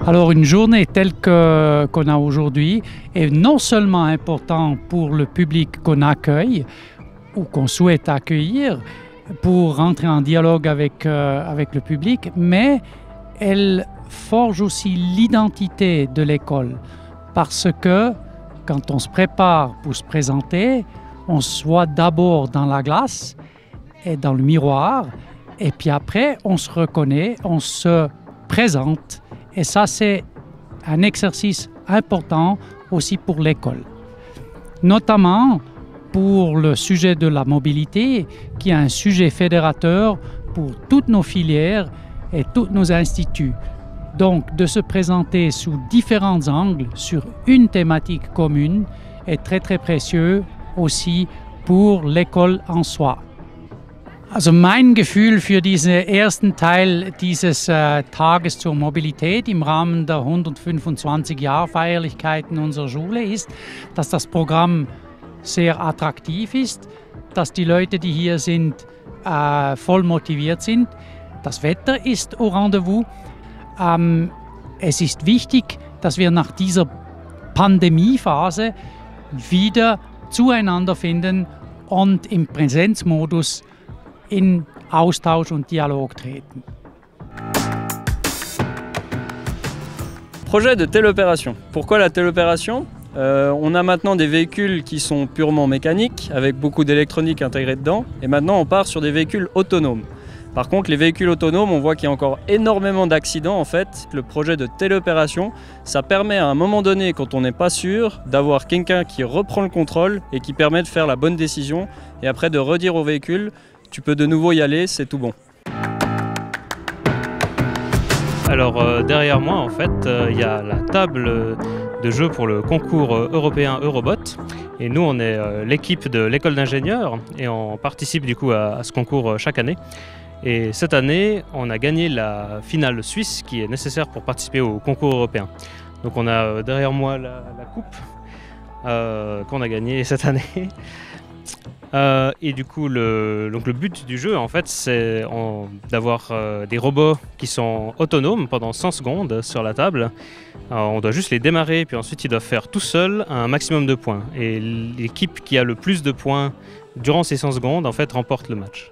Alors une journée telle qu'on a aujourd'hui est non seulement importante pour le public qu'on accueille ou qu'on souhaite accueillir pour rentrer en dialogue avec le public, mais elle forge aussi l'identité de l'école parce que quand on se prépare pour se présenter, on se voit d'abord dans la glace et dans le miroir et puis après on se reconnaît, on se présente. Et ça, c'est un exercice important aussi pour l'école, notamment pour le sujet de la mobilité, qui est un sujet fédérateur pour toutes nos filières et tous nos instituts. Donc, de se présenter sous différents angles sur une thématique commune est très, très précieux aussi pour l'école en soi. Also mein Gefühl für diesen ersten Teil dieses Tages zur Mobilität im Rahmen der 125-Jahr-Feierlichkeiten unserer Schule ist, dass das Programm sehr attraktiv ist, dass die Leute, die hier sind, voll motiviert sind. Das Wetter ist au Rendezvous. Es ist wichtig, dass wir nach dieser Pandemiephase wieder zueinander finden und im Präsenzmodus in Austausch und Dialog treten. Projet de téléopération. Pourquoi la téléopération ? On a maintenant des véhicules qui sont purement mécaniques, avec beaucoup d'électronique intégrée dedans, et maintenant on part sur des véhicules autonomes. Par contre, les véhicules autonomes, on voit qu'il y a encore énormément d'accidents en fait. Le projet de téléopération, ça permet à un moment donné, quand on n'est pas sûr, d'avoir quelqu'un qui reprend le contrôle et qui permet de faire la bonne décision, et après de redire au véhicule tu peux de nouveau y aller, c'est tout bon. Alors derrière moi en fait, il y a la table de jeu pour le concours européen Eurobot. Et nous on est l'équipe de l'école d'ingénieurs et on participe du coup à ce concours chaque année. Et cette année, on a gagné la finale suisse qui est nécessaire pour participer au concours européen. Donc on a derrière moi la coupe qu'on a gagnée cette année. Et du coup, le but du jeu, en fait, c'est d'avoir des robots qui sont autonomes pendant 100 secondes sur la table. On doit juste les démarrer, puis ensuite ils doivent faire tout seuls un maximum de points. Et l'équipe qui a le plus de points durant ces 100 secondes, en fait, remporte le match.